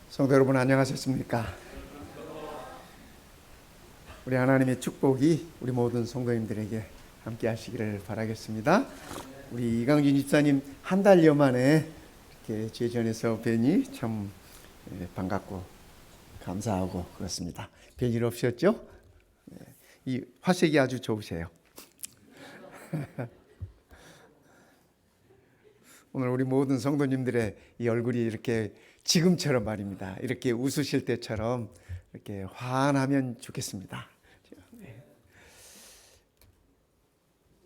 성도 여러분 안녕하셨습니까? 우리 하나님의 축복이 우리 모든 성도님들에게 함께 하시기를 바라겠습니다. 우리 이강진 집사님 한 달여 만에 이렇게 제전에서 뵈니 참 반갑고 감사하고 그렇습니다. 별일 없으셨죠? 이 화색이 아주 좋으세요. 오늘 우리 모든 성도님들의 이 얼굴이 이렇게 지금처럼 말입니다. 이렇게 웃으실 때처럼 이렇게 환하면 좋겠습니다.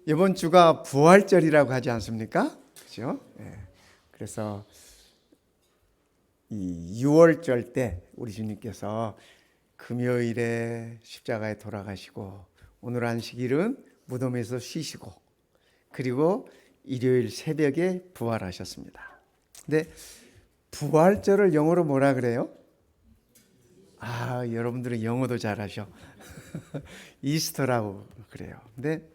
이번 주가 부활절이라고 하지 않습니까? 그렇죠? 그래서 이 6월절 때 우리 주님께서 금요일에 십자가에 돌아가시고 오늘 안식일은 무덤에서 쉬시고 그리고 일요일 새벽에 부활하셨습니다. 근데 부활절을 영어로 뭐라 그래요? 여러분들은 영어도 잘하셔. 이스터라고 그래요. 근데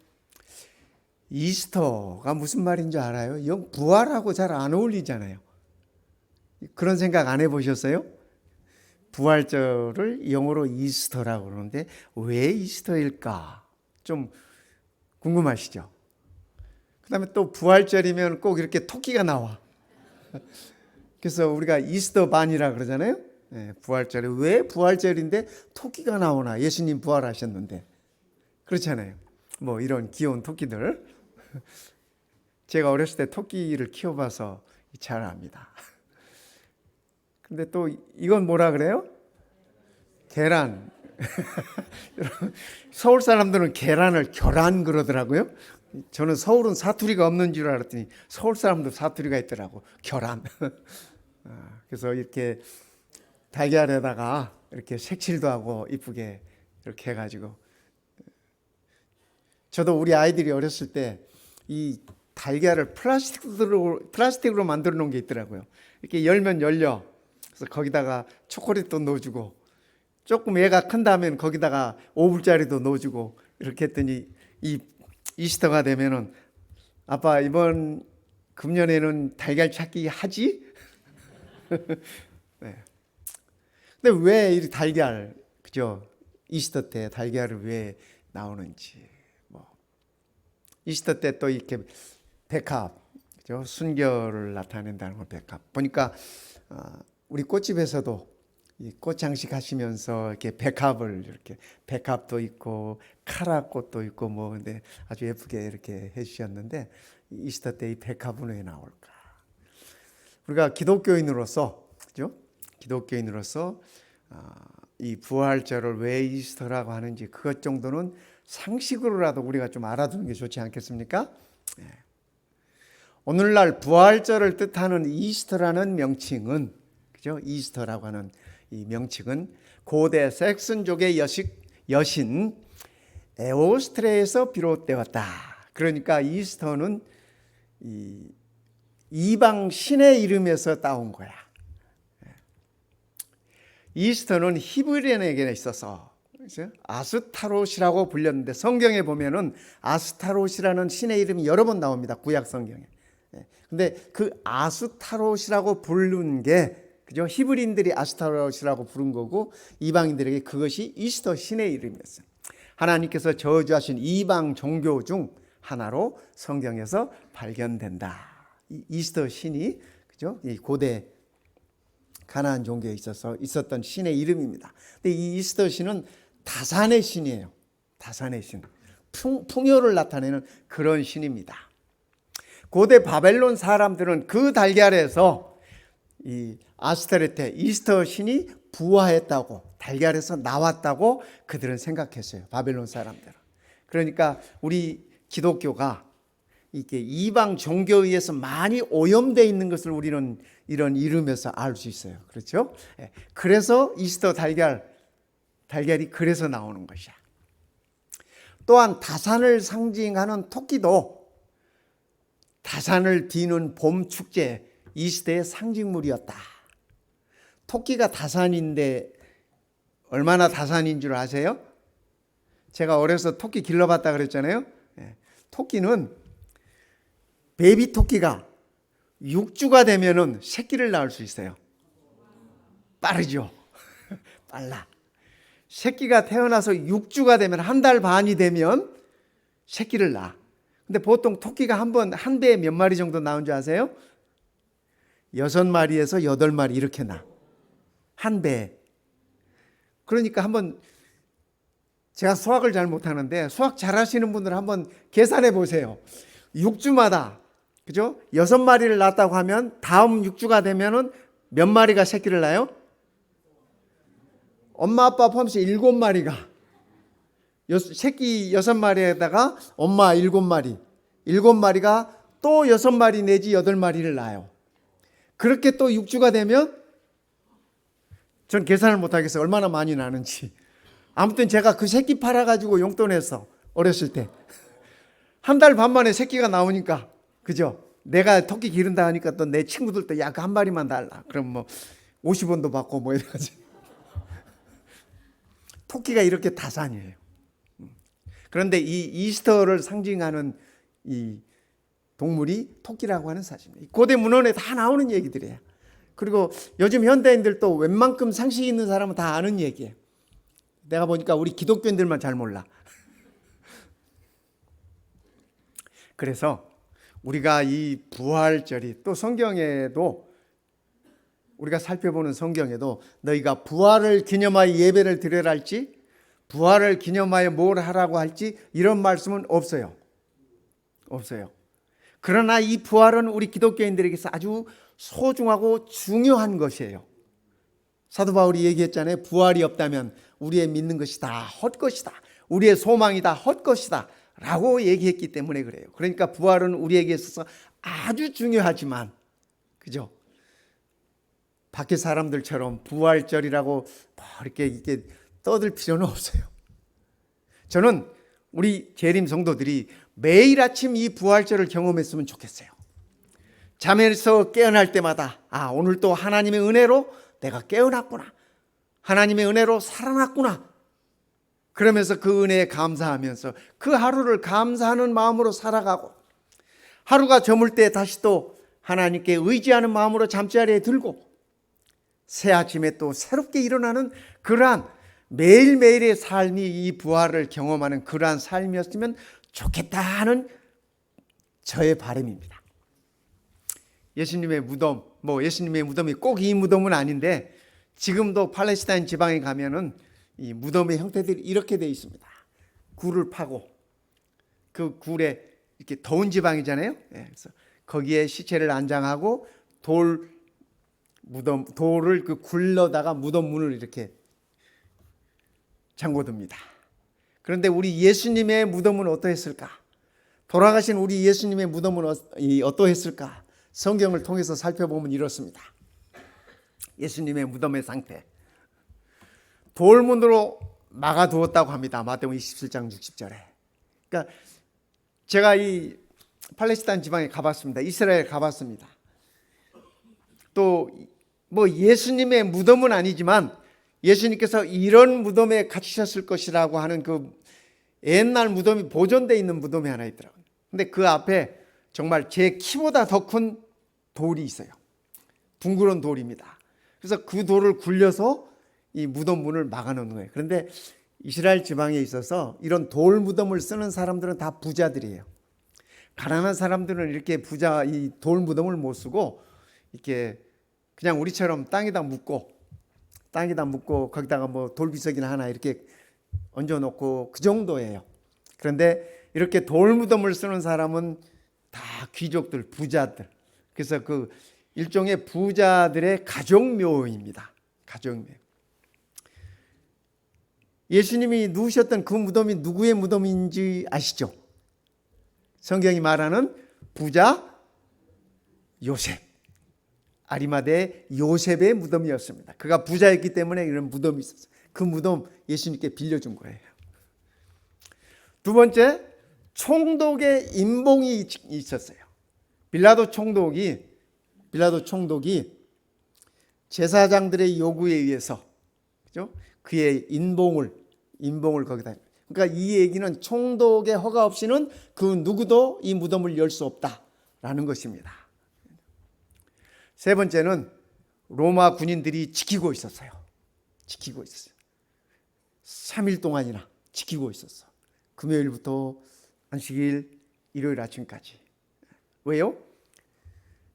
이스터가 무슨 말인 줄 알아요? 부활하고 잘 안 어울리잖아요. 그런 생각 안 해보셨어요? 부활절을 영어로 이스터라고 그러는데 왜 이스터일까? 좀 궁금하시죠? 그 다음에 또 부활절이면 꼭 이렇게 토끼가 나와. 그래서 우리가 이스터 반이라 그러잖아요. 부활절에 왜 부활절인데 토끼가 나오나? 예수님 부활하셨는데. 그렇잖아요. 뭐 이런 귀여운 토끼들. 제가 어렸을 때 토끼를 키워봐서 잘 압니다. 근데 또 이건 뭐라 그래요? 계란. 서울 사람들은 계란을 결란 그러더라고요. 저는 서울은 사투리가 없는 줄 알았더니 서울 사람도 사투리가 있더라고. 결란. 그래서 이렇게 달걀에다가 이렇게 색칠도 하고 이쁘게 이렇게 해가지고 저도 우리 아이들이 어렸을 때 이 달걀을 플라스틱으로 만들어 놓은 게 있더라고요. 이렇게 열면 열려. 그래서 거기다가 초콜릿도 넣어주고 조금 애가 큰 다음엔 거기다가 5불짜리도 넣어주고 이렇게 했더니 이 이스터가 되면은 아빠 이번 금년에는 달걀 찾기 하지? 네. 근데 왜 이 달걀, 그죠? 이스터 때 달걀을 왜 나오는지. 이스터 때 또 이렇게 백합, 그죠? 순결을 나타낸다는 거 백합. 보니까 우리 꽃집에서도 이 꽃장식 하시면서 이렇게 백합을 이렇게 백합도 있고 카라꽃도 있고 뭐 근데 아주 예쁘게 이렇게 해주셨는데 이스터 때 이 백합은 왜 나올까? 우리가 기독교인으로서, 그죠? 기독교인으로서 이 부활절을 왜 이스터라고 하는지 그것 정도는 상식으로라도 우리가 좀 알아두는 게 좋지 않겠습니까? 오늘날 부활절을 뜻하는 이스터라는 명칭은, 그죠? 이스터라고 하는 이 명칭은 고대 색슨족의 여신 에오스트레에서 비롯되었다. 그러니까 이스터는 이방 신의 이름에서 따온 거야. 이스터는 히브리인에게 있어서 아스타롯이라고 불렸는데 성경에 보면은 아스타롯이라는 신의 이름이 여러 번 나옵니다. 구약 성경에. 근데 그 아스타롯이라고 부른 게 그죠? 히브리인들이 아스타롯이라고 부른 거고 이방인들에게 그것이 이스터 신의 이름이었어요. 하나님께서 저주하신 이방 종교 중 하나로 성경에서 발견된다. 이 이스터 신이 그죠? 이 고대 가나안 종교에 있었던 신의 이름입니다. 근데 이 이스터 신은 다산의 신이에요. 다산의 신. 풍요를 나타내는 그런 신입니다. 고대 바벨론 사람들은 그 달걀에서 이 아스타레테 이스터 신이 부화했다고 달걀에서 나왔다고 그들은 생각했어요. 바벨론 사람들은. 그러니까 우리 기독교가 이게 이방 종교에 의해서 많이 오염되어 있는 것을 우리는 이런 이름에서 알 수 있어요. 그렇죠? 그래서 이스터 달걀이 그래서 나오는 것이야. 또한 다산을 상징하는 토끼도 다산을 뒤는 봄 축제 이스터의 상징물이었다. 토끼가 다산인데 얼마나 다산인 줄 아세요? 제가 어려서 토끼 길러봤다 그랬잖아요. 토끼는 베이비 토끼가 6주가 되면은 새끼를 낳을 수 있어요. 빠르죠. 빨라. 새끼가 태어나서 6주가 되면 한 달 반이 되면 새끼를 낳아. 근데 보통 토끼가 한 배에 몇 마리 정도 나온 줄 아세요? 6마리에서 8마리 이렇게 낳아. 한 배에. 그러니까 한번 제가 수학을 잘 못하는데 수학 잘하시는 분들 한번 계산해 보세요. 6주마다 그죠? 6마리를 낳았다고 하면 다음 6주가 되면은 몇 마리가 새끼를 낳아요? 엄마 아빠 포함해서 7마리가 새끼 6마리에다가 엄마 7마리 7마리가 또 6마리 내지 8마리를 낳아요. 그렇게 또 6주가 되면 전 계산을 못하겠어요. 얼마나 많이 나는지. 아무튼 제가 그 새끼 팔아가지고 용돈 냈어. 어렸을 때. 한 달 반 만에 새끼가 나오니까. 그죠? 내가 토끼 기른다 하니까 또 내 친구들도 야, 그 한 마리만 달라. 그럼 뭐 50원도 받고 뭐 이래가지고. 토끼가 이렇게 다산이에요. 그런데 이 이스터를 상징하는 이 동물이 토끼라고 하는 사실입니다. 고대 문헌에 다 나오는 얘기들이에요. 그리고 요즘 현대인들도 웬만큼 상식 있는 사람은 다 아는 얘기예요. 내가 보니까 우리 기독교인들만 잘 몰라. 그래서 우리가 이 부활절이 또 성경에도 우리가 살펴보는 성경에도 너희가 부활을 기념하여 예배를 드려라 할지 부활을 기념하여 뭘 하라고 할지 이런 말씀은 없어요. 없어요. 그러나 이 부활은 우리 기독교인들에게서 아주 소중하고 중요한 것이에요. 사도 바울이 얘기했잖아요. 부활이 없다면 우리의 믿는 것이 다 헛것이다. 우리의 소망이 다 헛것이다 라고 얘기했기 때문에 그래요. 그러니까 부활은 우리에게 있어서 아주 중요하지만 그죠? 밖에 사람들처럼 부활절이라고 뭐 이렇게 떠들 필요는 없어요. 저는 우리 재림 성도들이 매일 아침 이 부활절을 경험했으면 좋겠어요. 잠에서 깨어날 때마다 오늘 또 하나님의 은혜로 내가 깨어났구나. 하나님의 은혜로 살아났구나. 그러면서 그 은혜에 감사하면서 그 하루를 감사하는 마음으로 살아가고 하루가 저물 때 다시 또 하나님께 의지하는 마음으로 잠자리에 들고 새 아침에 또 새롭게 일어나는 그러한 매일매일의 삶이 이 부활을 경험하는 그러한 삶이었으면 좋겠다 하는 저의 바람입니다. 예수님의 무덤, 예수님의 무덤이 꼭 이 무덤은 아닌데 지금도 팔레스타인 지방에 가면은 이 무덤의 형태들이 이렇게 되어 있습니다. 굴을 파고 그 굴에 이렇게 더운 지방이잖아요. 그래서 거기에 시체를 안장하고 돌을 그 굴러다가 무덤 문을 이렇게 잠궈둡니다. 그런데 우리 예수님의 무덤은 어떠했을까? 돌아가신 우리 예수님의 무덤은 어떠했을까? 성경을 통해서 살펴보면 이렇습니다. 예수님의 무덤의 상태. 돌문으로 막아두었다고 합니다. 마태복음 27장 60절에. 그러니까 제가 이 팔레스타인 지방에 가봤습니다. 이스라엘 가봤습니다. 또 예수님의 무덤은 아니지만 예수님께서 이런 무덤에 갇히셨을 것이라고 하는 그 옛날 무덤이 보존되어 있는 무덤이 하나 있더라고요. 근데 그 앞에 정말 제 키보다 더 큰 돌이 있어요. 둥그런 돌입니다. 그래서 그 돌을 굴려서 이 무덤 문을 막아놓는 거예요. 그런데 이스라엘 지방에 있어서 이런 돌 무덤을 쓰는 사람들은 다 부자들이에요. 가난한 사람들은 이렇게 이 돌 무덤을 못 쓰고 이렇게 그냥 우리처럼 땅에다 묻고 거기다가 돌비석이나 하나 이렇게 얹어놓고 그 정도예요. 그런데 이렇게 돌 무덤을 쓰는 사람은 다 귀족들, 부자들. 그래서 그 일종의 부자들의 가족묘입니다. 가족묘. 예수님이 누우셨던 그 무덤이 누구의 무덤인지 아시죠? 성경이 말하는 부자 요셉. 아리마대 요셉의 무덤이었습니다. 그가 부자였기 때문에 이런 무덤이 있었어요. 그 무덤 예수님께 빌려준 거예요. 두 번째, 총독의 임봉이 있었어요. 빌라도 총독이 제사장들의 요구에 의해서 그죠? 그의 인봉을 거기다. 그러니까 이 얘기는 총독의 허가 없이는 그 누구도 이 무덤을 열 수 없다라는 것입니다. 세 번째는 로마 군인들이 지키고 있었어요. 지키고 있었어요. 3일 동안이나 지키고 있었어. 금요일부터 안식일, 일요일 아침까지. 왜요?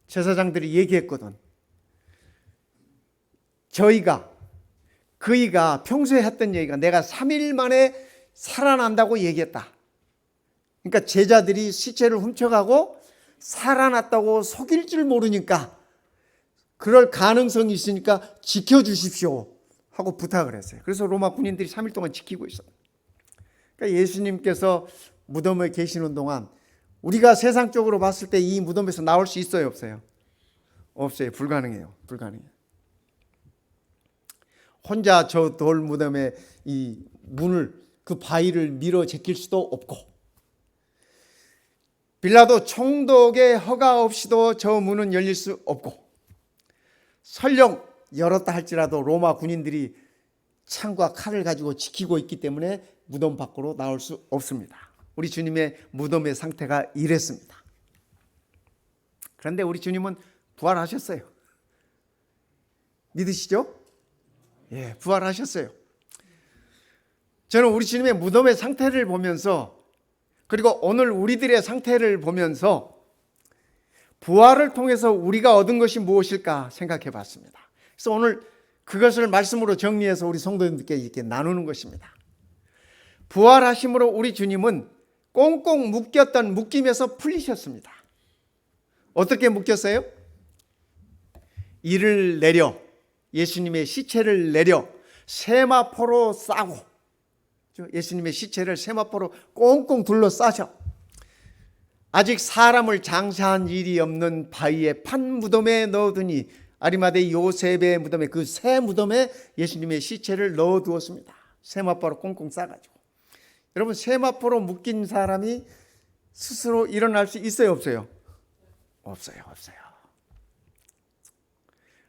제사장들이 얘기했거든. 그이가 평소에 했던 얘기가 내가 3일 만에 살아난다고 얘기했다. 그러니까 제자들이 시체를 훔쳐가고 살아났다고 속일 줄 모르니까 그럴 가능성이 있으니까 지켜주십시오 하고 부탁을 했어요. 그래서 로마 군인들이 3일 동안 지키고 있어요. 그러니까 예수님께서 무덤에 계시는 동안 우리가 세상적으로 봤을 때 이 무덤에서 나올 수 있어요, 없어요? 없어요. 불가능해요. 불가능해요. 혼자 저 돌 무덤에 이 문을, 그 바위를 밀어 제낄 수도 없고, 빌라도 총독의 허가 없이도 저 문은 열릴 수 없고, 설령 열었다 할지라도 로마 군인들이 창과 칼을 가지고 지키고 있기 때문에 무덤 밖으로 나올 수 없습니다. 우리 주님의 무덤의 상태가 이랬습니다. 그런데 우리 주님은 부활하셨어요. 믿으시죠? 예, 부활하셨어요. 저는 우리 주님의 무덤의 상태를 보면서, 그리고 오늘 우리들의 상태를 보면서 부활을 통해서 우리가 얻은 것이 무엇일까 생각해 봤습니다. 그래서 오늘 그것을 말씀으로 정리해서 우리 성도님들께 이렇게 나누는 것입니다. 부활하심으로 우리 주님은 꽁꽁 묶였던 묶임에서 풀리셨습니다. 어떻게 묶였어요? 이를 내려, 예수님의 시체를 내려 세마포로 싸고, 예수님의 시체를 세마포로 꽁꽁 둘러싸셔 아직 사람을 장사한 일이 없는 바위의 판 무덤에 넣어두니, 아리마대 요셉의 무덤에, 그 새 무덤에 예수님의 시체를 넣어두었습니다. 세마포로 꽁꽁 싸가지고. 여러분, 세마포로 묶인 사람이 스스로 일어날 수 있어요, 없어요? 없어요.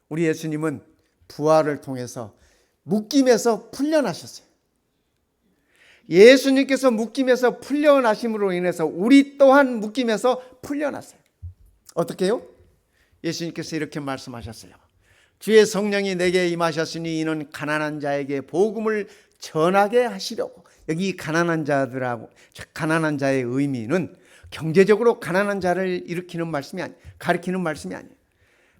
우리 예수님은 부활을 통해서 묶임에서 풀려나셨어요. 예수님께서 묶임에서 풀려나심으로 인해서 우리 또한 묶임에서 풀려났어요. 어떻게 해요? 예수님께서 이렇게 말씀하셨어요. 주의 성령이 내게 임하셨으니 이는 가난한 자에게 복음을 전하게 하시려고. 여기 가난한 자들하고, 가난한 자의 의미는 경제적으로 가난한 자를 일으키는 말씀이 아니에요. 가리키는 말씀이 아니에요.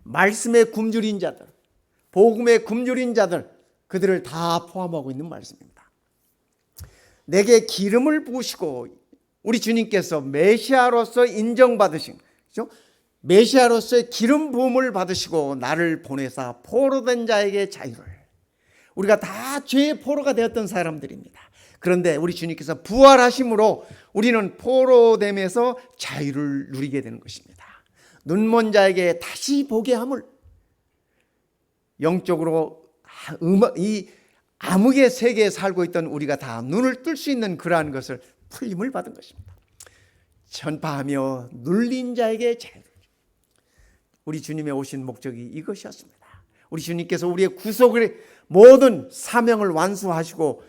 말씀의 굶주린 자들, 복음의 굶주린 자들, 그들을 다 포함하고 있는 말씀입니다. 내게 기름을 부으시고, 우리 주님께서 메시아로서 인정받으신, 그렇죠? 메시아로서의 기름 부음을 받으시고 나를 보내사 포로된 자에게 자유를. 우리가 다 죄의 포로가 되었던 사람들입니다. 그런데 우리 주님께서 부활하심으로 우리는 포로됨에서 자유를 누리게 되는 것입니다. 눈먼 자에게 다시 보게 함을, 영적으로 이 암흑의 세계에 살고 있던 우리가 다 눈을 뜰 수 있는 그러한 것을 풀림을 받은 것입니다. 전파하며 눌린 자에게 자유를. 우리 주님의 오신 목적이 이것이었습니다. 우리 주님께서 우리의 구속의 모든 사명을 완수하시고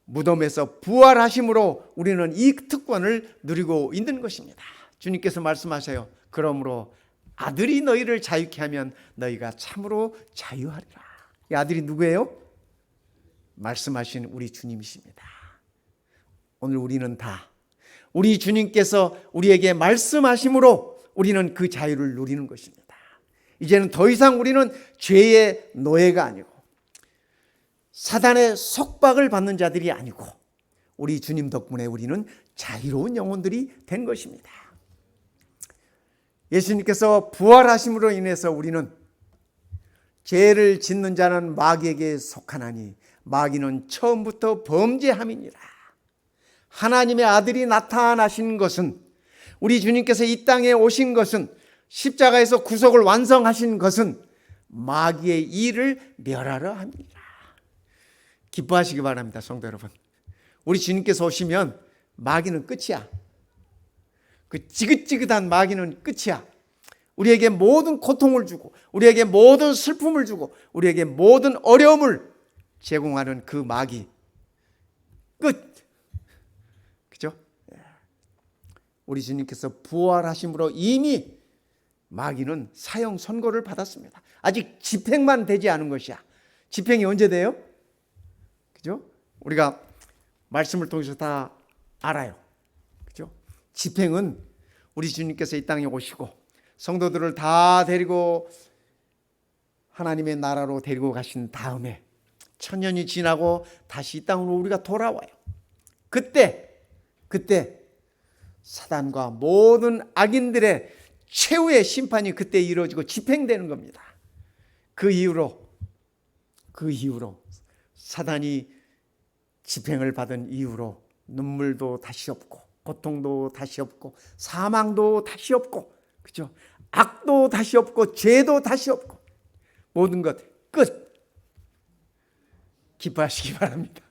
무덤에서 부활하심으로 우리는 이 특권을 누리고 있는 것입니다. 주님께서 말씀하세요. 그러므로 아들이 너희를 자유케 하면 너희가 참으로 자유하리라. 이 아들이 누구예요? 말씀하신 우리 주님이십니다. 오늘 우리는 다 우리 주님께서 우리에게 말씀하심으로 우리는 그 자유를 누리는 것입니다. 이제는 더 이상 우리는 죄의 노예가 아니고 사단의 속박을 받는 자들이 아니고 우리 주님 덕분에 우리는 자유로운 영혼들이 된 것입니다. 예수님께서 부활하심으로 인해서 우리는 죄를 짓는 자는 마귀에게 속하나니 마귀는 처음부터 범죄함이니라. 하나님의 아들이 나타나신 것은, 우리 주님께서 이 땅에 오신 것은, 십자가에서 구속을 완성하신 것은 마귀의 일을 멸하려 합니다. 기뻐하시기 바랍니다, 성도 여러분. 우리 주님께서 오시면 마귀는 끝이야. 그 지긋지긋한 마귀는 끝이야. 우리에게 모든 고통을 주고, 우리에게 모든 슬픔을 주고, 우리에게 모든 어려움을 제공하는 그 마귀 끝. 그죠? 우리 주님께서 부활하심으로 이미 마귀는 사형 선고를 받았습니다. 아직 집행만 되지 않은 것이야. 집행이 언제 돼요? 그죠? 우리가 말씀을 통해서 다 알아요. 그죠? 집행은 우리 주님께서 이 땅에 오시고 성도들을 다 데리고 하나님의 나라로 데리고 가신 다음에 천년이 지나고 다시 이 땅으로 우리가 돌아와요. 그때 사단과 모든 악인들의 최후의 심판이 그때 이루어지고 집행되는 겁니다. 그 이후로 사단이 집행을 받은 이후로 눈물도 다시 없고 고통도 다시 없고 사망도 다시 없고, 그죠? 악도 다시 없고 죄도 다시 없고 모든 것 끝. 기뻐하시기 바랍니다.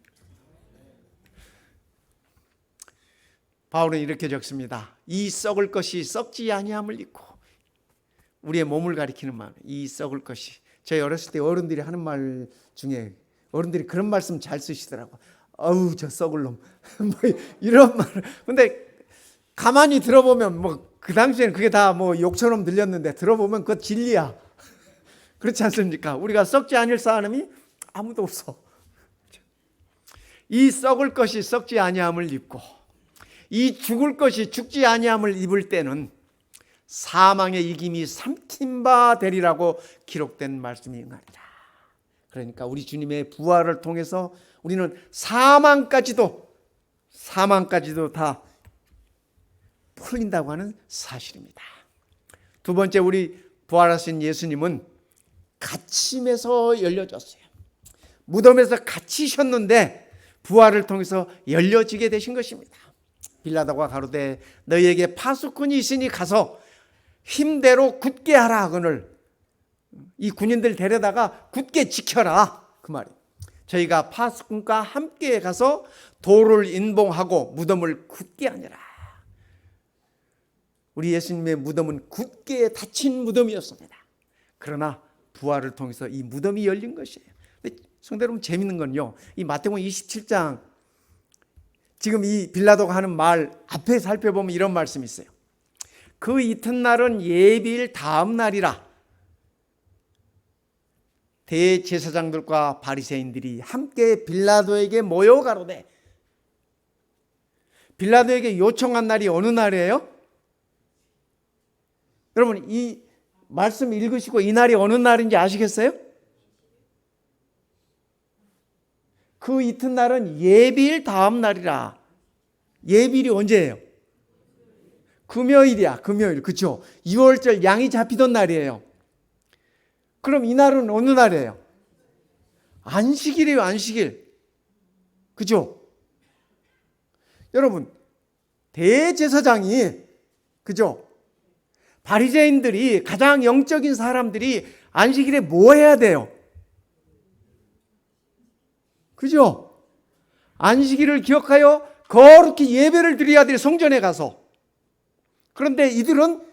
바울은 이렇게 적습니다. 이 썩을 것이 썩지 아니함을 입고, 우리의 몸을 가리키는 말, 이 썩을 것이. 저희 어렸을 때 어른들이 하는 말 중에 어른들이 그런 말씀 잘 쓰시더라고. 어우 저 썩을 놈 뭐 이런 말. 근데 가만히 들어보면 뭐 그 당시에는 그게 다 뭐 욕처럼 들렸는데 들어보면 그거 진리야. 그렇지 않습니까? 우리가 썩지 않을 사람이 아무도 없어. 이 썩을 것이 썩지 아니함을 입고 이 죽을 것이 죽지 아니함을 입을 때는 사망의 이김이 삼킨 바 되리라고 기록된 말씀이 응하리라. 그러니까 우리 주님의 부활을 통해서 우리는 사망까지도 다 풀린다고 하는 사실입니다. 두 번째, 우리 부활하신 예수님은 갇힘에서 열려졌어요. 무덤에서 갇히셨는데 부활을 통해서 열려지게 되신 것입니다. 빌라도가 가로되 너희에게 파수꾼이 있으니 가서 힘대로 굳게 하라 하거늘, 이 군인들 데려다가 굳게 지켜라, 그 말이에요. 저희가 파수꾼과 함께 가서 돌을 인봉하고 무덤을 굳게 하니라. 우리 예수님의 무덤은 굳게 닫힌 무덤이었습니다. 그러나 부활을 통해서 이 무덤이 열린 것이에요. 성도 여러분, 재밌는 건요, 이 마태복음 27장 지금 이 빌라도가 하는 말 앞에 살펴보면 이런 말씀이 있어요. 그 이튿날은 예비일 다음 날이라 대제사장들과 바리새인들이 함께 빌라도에게 모여 가로되, 빌라도에게 요청한 날이 어느 날이에요? 여러분, 이 말씀 읽으시고 이 날이 어느 날인지 아시겠어요? 그 이튿날은 예비일 다음 날이라. 예비일이 언제예요? 금요일이야. 금요일. 그렇죠? 6월절 양이 잡히던 날이에요. 그럼 이 날은 어느 날이에요? 안식일이에요. 안식일. 그죠? 여러분, 대제사장이, 그죠? 바리새인들이, 가장 영적인 사람들이 안식일에 뭐 해야 돼요? 그죠? 안식일을 기억하여 거룩히 예배를 드려야 돼요. 성전에 가서. 그런데 이들은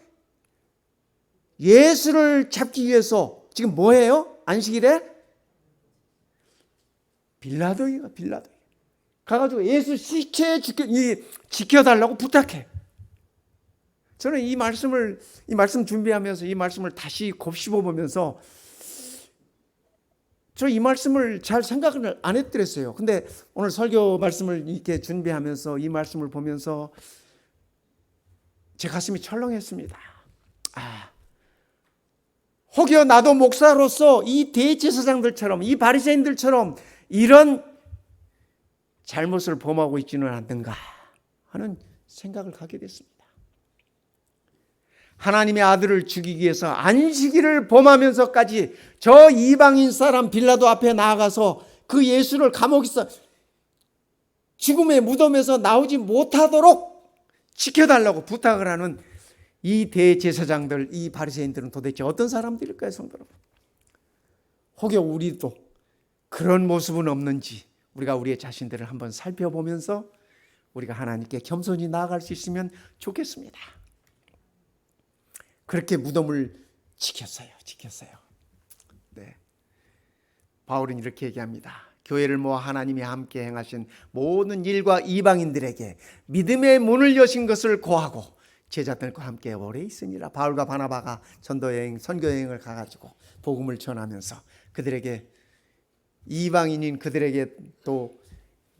예수를 잡기 위해서 지금 뭐 해요? 안식일에? 빌라도가 가가지고 예수 시체 지켜달라고 부탁해. 저는 이 말씀 준비하면서 이 말씀을 다시 곱씹어 보면서 저 이 말씀을 잘 생각을 안 했더랬어요. 근데 오늘 설교 말씀을 이렇게 준비하면서 이 말씀을 보면서 제 가슴이 철렁했습니다. 혹여 나도 목사로서 이 대제사장들처럼, 이 바리새인들처럼 이런 잘못을 범하고 있지는 않는가 하는 생각을 갖게 됐습니다. 하나님의 아들을 죽이기 위해서 안식일을 범하면서까지 저 이방인 사람 빌라도 앞에 나아가서 그 예수를 감옥에서 죽음의 무덤에서 나오지 못하도록 지켜달라고 부탁을 하는 이 대제사장들, 이 바리새인들은 도대체 어떤 사람들일까요, 성도 여러분? 혹여 우리도 그런 모습은 없는지 우리가 우리의 자신들을 한번 살펴보면서 우리가 하나님께 겸손히 나아갈 수 있으면 좋겠습니다. 그렇게 무덤을 지켰어요. 네. 바울은 이렇게 얘기합니다. 교회를 모아 하나님이 함께 행하신 모든 일과 이방인들에게 믿음의 문을 여신 것을 고하고 제자들과 함께 오래 있으니라. 바울과 바나바가 전도여행, 선교여행을 가가지고 복음을 전하면서 그들에게, 이방인인 그들에게 또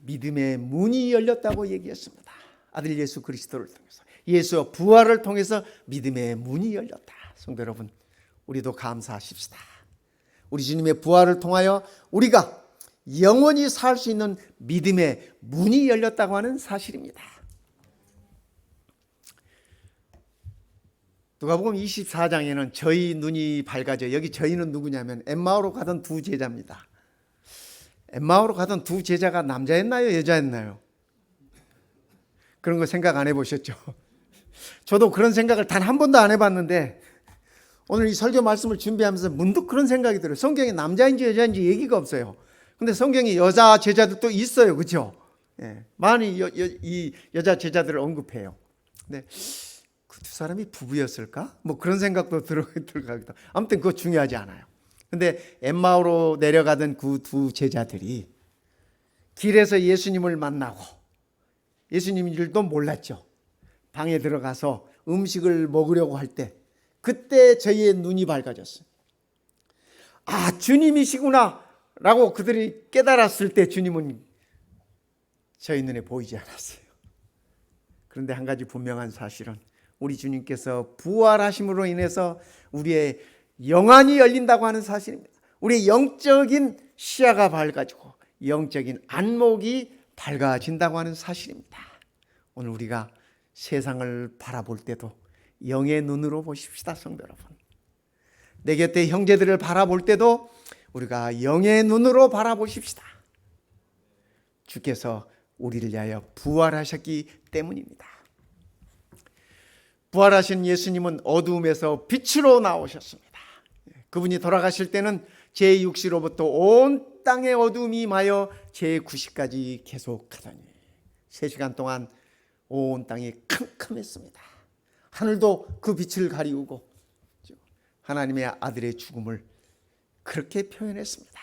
믿음의 문이 열렸다고 얘기했습니다. 아들 예수 그리스도를 통해서, 예수의 부활을 통해서 믿음의 문이 열렸다. 성도 여러분, 우리도 감사하십시다. 우리 주님의 부활을 통하여 우리가 영원히 살 수 있는 믿음의 문이 열렸다고 하는 사실입니다. 누가복음 24장에는 저희 눈이 밝아져, 여기 저희는 누구냐면 엠마오로 가던 두 제자입니다. 엠마오로 가던 두 제자가 남자였나요, 여자였나요? 그런 거 생각 안 해보셨죠? 저도 그런 생각을 단 한 번도 안 해봤는데 오늘 이 설교 말씀을 준비하면서 문득 그런 생각이 들어요. 성경에 남자인지 여자인지 얘기가 없어요. 근데 성경에 여자 제자들도 있어요, 그렇죠? 예, 많이 이 여자 제자들을 언급해요. 근데 그 두 사람이 부부였을까? 뭐 그런 생각도 들어가기도. 아무튼 그거 중요하지 않아요. 근데 엠마오로 내려가던 그 두 제자들이 길에서 예수님을 만나고, 예수님인 줄도 몰랐죠. 방에 들어가서 음식을 먹으려고 할 때 그때 저희의 눈이 밝아졌어요. 아, 주님이시구나 라고 그들이 깨달았을 때 주님은 저희 눈에 보이지 않았어요. 그런데 한 가지 분명한 사실은 우리 주님께서 부활하심으로 인해서 우리의 영안이 열린다고 하는 사실입니다. 우리의 영적인 시야가 밝아지고 영적인 안목이 밝아진다고 하는 사실입니다. 오늘 우리가 세상을 바라볼 때도 영의 눈으로 보십시다, 성도 여러분. 내 곁에 형제들을 바라볼 때도 우리가 영의 눈으로 바라보십시다. 주께서 우리를 위하여 부활하셨기 때문입니다. 부활하신 예수님은 어두움에서 빛으로 나오셨습니다. 그분이 돌아가실 때는 제6시로부터 온 땅의 어두움이 임하여 제9시까지 계속하더니 3시간 동안 온 땅이 캄캄했습니다. 하늘도 그 빛을 가리우고 하나님의 아들의 죽음을 그렇게 표현했습니다.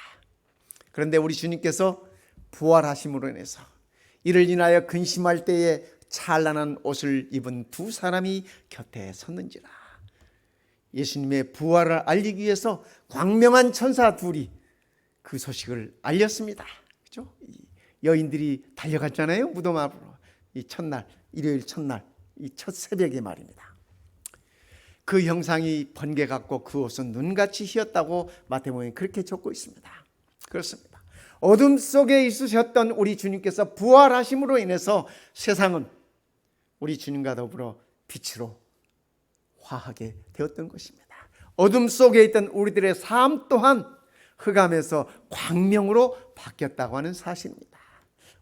그런데 우리 주님께서 부활하심으로 인해서 이를 인하여 근심할 때에 찬란한 옷을 입은 두 사람이 곁에 섰는지라. 예수님의 부활을 알리기 위해서 광명한 천사 둘이 그 소식을 알렸습니다. 그렇죠? 여인들이 달려갔잖아요, 무덤 앞으로. 이 첫날, 일요일 첫날, 이 첫 새벽에 말입니다. 그 형상이 번개 같고 그 옷은 눈같이 희었다고 마태복음에 그렇게 적고 있습니다. 그렇습니다. 어둠 속에 있으셨던 우리 주님께서 부활하심으로 인해서 세상은 우리 주님과 더불어 빛으로 화하게 되었던 것입니다. 어둠 속에 있던 우리들의 삶 또한 흑암에서 광명으로 바뀌었다고 하는 사실입니다.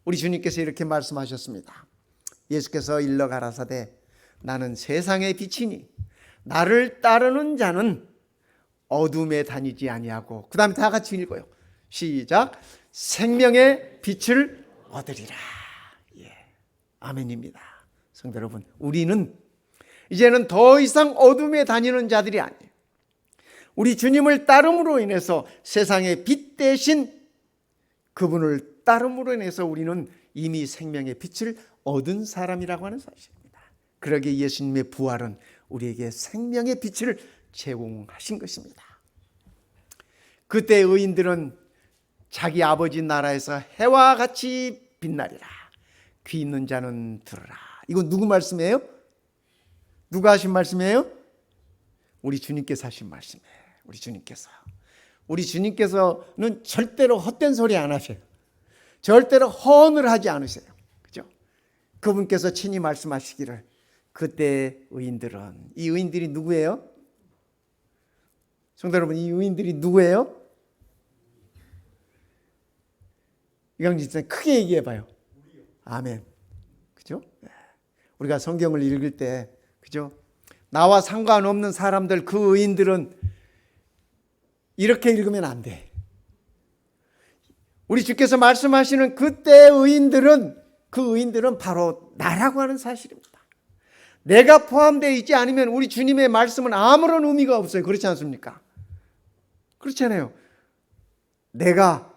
우리 주님께서 이렇게 말씀하셨습니다. 예수께서 일러 가라사대 나는 세상의 빛이니 나를 따르는 자는 어둠에 다니지 아니하고, 그 다음에 다 같이 읽어요. 시작. 생명의 빛을 얻으리라. 예, 아멘입니다. 성도 여러분, 우리는 이제는 더 이상 어둠에 다니는 자들이 아니에요. 우리 주님을 따름으로 인해서 세상의 빛 대신 그분을 따름으로 인해서 우리는 이미 생명의 빛을 얻은 사람이라고 하는 사실입니다. 그러기에 예수님의 부활은 우리에게 생명의 빛을 제공하신 것입니다. 그때 의인들은 자기 아버지 나라에서 해와 같이 빛나리라. 귀 있는 자는 들으라. 이건 누구 말씀이에요? 누가 하신 말씀이에요? 우리 주님께서 하신 말씀이에요. 우리 주님께서는 절대로 헛된 소리 안 하세요. 절대로 허언을 하지 않으세요. 그죠? 그분께서 친히 말씀하시기를 그때 의인들은, 이 의인들이 누구예요? 성도 여러분, 이 의인들이 누구예요? 이강진 선생님 크게 얘기해 봐요. 아멘. 그죠? 우리가 성경을 읽을 때, 그죠? 나와 상관없는 사람들, 그 의인들은 이렇게 읽으면 안 돼. 우리 주께서 말씀하시는 그때 의인들은, 그 의인들은 바로 나라고 하는 사실입니다. 내가 포함되어 있지 않으면 우리 주님의 말씀은 아무런 의미가 없어요. 그렇지 않습니까? 그렇잖아요. 내가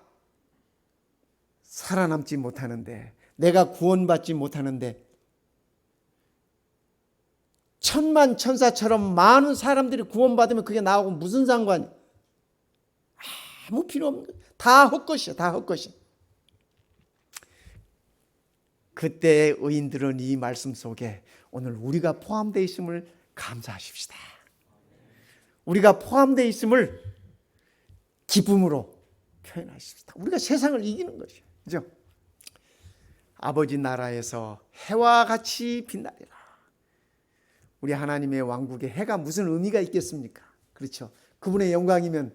살아남지 못하는데, 내가 구원받지 못하는데 천만 천사처럼 많은 사람들이 구원받으면 그게 나하고 무슨 상관이야? 아무 필요 없는 거야. 다 헛것이야. 다 헛것이. 그때의 의인들은 이 말씀 속에 오늘 우리가 포함되어 있음을 감사하십시다. 우리가 포함되어 있음을 기쁨으로 표현하십시다. 우리가 세상을 이기는 것이죠. 그죠? 아버지 나라에서 해와 같이 빛나리라. 우리 하나님의 왕국에 해가 무슨 의미가 있겠습니까? 그렇죠. 그분의 영광이면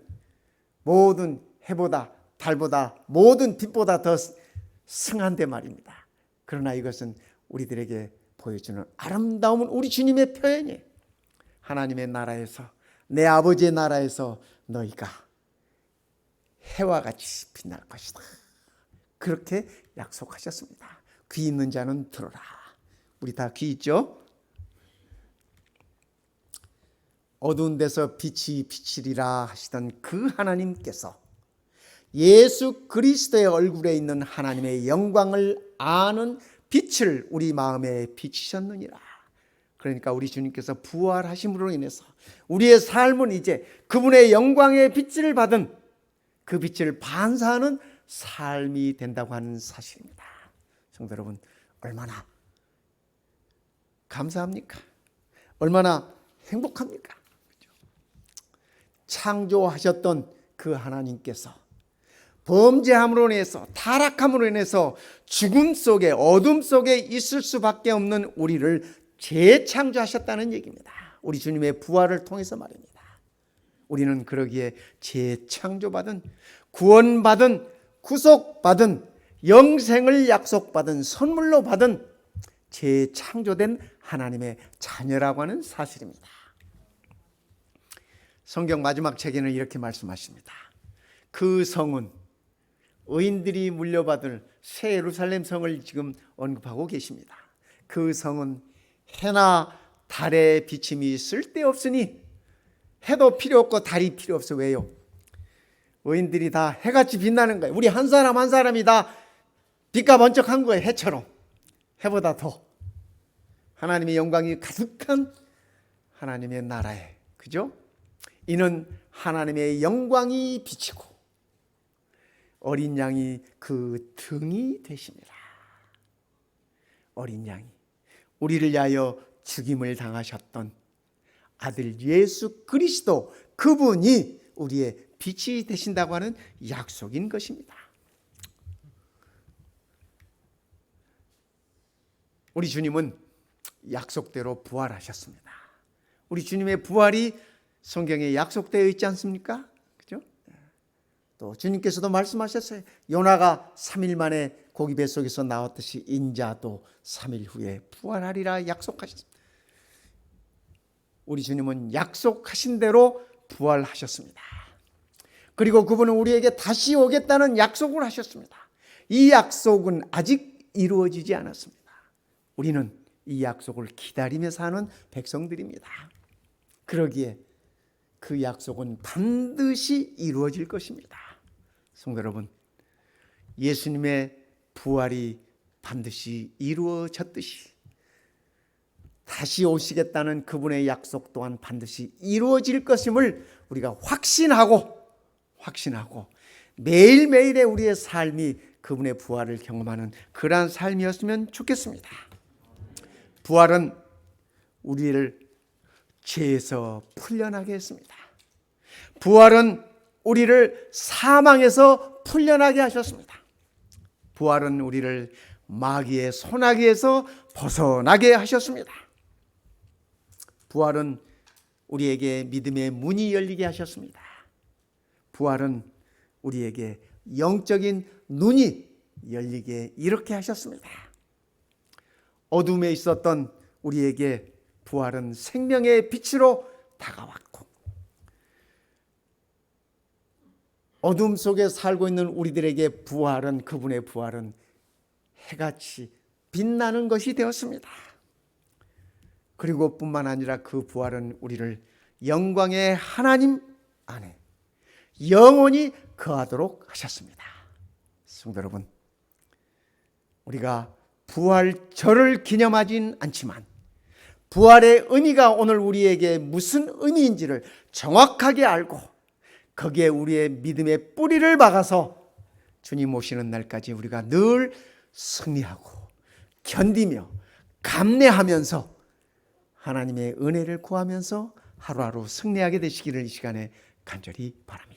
모든 해보다 달보다 모든 빛보다 더 승한데 말입니다. 그러나 이것은 우리들에게 보여주는 아름다움은 우리 주님의 표현이에요. 하나님의 나라에서, 내 아버지의 나라에서 너희가 해와 같이 빛날 것이다. 그렇게 약속하셨습니다. 귀 있는 자는 들어라. 우리 다 귀 있죠? 어두운 데서 빛이 비치리라 하시던 그 하나님께서 예수 그리스도의 얼굴에 있는 하나님의 영광을 아는 빛을 우리 마음에 비치셨느니라. 그러니까 우리 주님께서 부활하심으로 인해서 우리의 삶은 이제 그분의 영광의 빛을 받은 그 빛을 반사하는 삶이 된다고 하는 사실입니다. 성도 여러분, 얼마나 감사합니까? 얼마나 행복합니까? 창조하셨던 그 하나님께서 범죄함으로 인해서, 타락함으로 인해서 죽음 속에, 어둠 속에 있을 수밖에 없는 우리를 재창조하셨다는 얘기입니다. 우리 주님의 부활을 통해서 말입니다. 우리는 그러기에 재창조받은, 구원받은, 구속받은, 영생을 약속받은, 선물로 받은 재창조된 하나님의 자녀라고 하는 사실입니다. 성경 마지막 책에는 이렇게 말씀하십니다. 그 성은 의인들이 물려받을 새 예루살렘 성을 지금 언급하고 계십니다. 그 성은 해나 달의 비침이 쓸데없으니, 해도 필요 없고 달이 필요 없어. 왜요? 의인들이 다 해같이 빛나는 거예요. 우리 한 사람 한 사람이 다 빛과 번쩍한 거예요. 해처럼. 해보다 더 하나님의 영광이 가득한 하나님의 나라에, 그죠? 이는 하나님의 영광이 비치고 어린 양이 그 등이 되시니라. 어린 양이 우리를 위하여 죽임을 당하셨던 아들 예수 그리스도, 그분이 우리의 빛이 되신다고 하는 약속인 것입니다. 우리 주님은 약속대로 부활하셨습니다. 우리 주님의 부활이 성경에 약속되어 있지 않습니까? 그죠? 또 주님께서도 말씀하셨어요. 요나가 3일 만에 고기 뱃속에서 나왔듯이 인자도 3일 후에 부활하리라 약속하셨습니다. 우리 주님은 약속하신 대로 부활하셨습니다. 그리고 그분은 우리에게 다시 오겠다는 약속을 하셨습니다. 이 약속은 아직 이루어지지 않았습니다. 우리는 이 약속을 기다리며 사는 백성들입니다. 그러기에 그 약속은 반드시 이루어질 것입니다. 성도 여러분, 예수님의 부활이 반드시 이루어졌듯이 다시 오시겠다는 그분의 약속 또한 반드시 이루어질 것임을 우리가 확신하고 매일매일의 우리의 삶이 그분의 부활을 경험하는 그러한 삶이었으면 좋겠습니다. 부활은 우리를 죄에서 풀려나게 했습니다. 부활은 우리를 사망에서 풀려나게 하셨습니다. 부활은 우리를 마귀의 손아귀에서 벗어나게 하셨습니다. 부활은 우리에게 믿음의 문이 열리게 하셨습니다. 부활은 우리에게 영적인 눈이 열리게 이렇게 하셨습니다. 어둠에 있었던 우리에게 부활은 생명의 빛으로 다가왔고, 어둠 속에 살고 있는 우리들에게 부활은, 그분의 부활은 해같이 빛나는 것이 되었습니다. 그리고 뿐만 아니라 그 부활은 우리를 영광의 하나님 안에 영원히 거하도록 하셨습니다. 성도 여러분, 우리가 부활절을 기념하진 않지만 부활의 의미가 오늘 우리에게 무슨 의미인지를 정확하게 알고 거기에 우리의 믿음의 뿌리를 박아서 주님 오시는 날까지 우리가 늘 승리하고 견디며 감내하면서 하나님의 은혜를 구하면서 하루하루 승리하게 되시기를 이 시간에 간절히 바랍니다.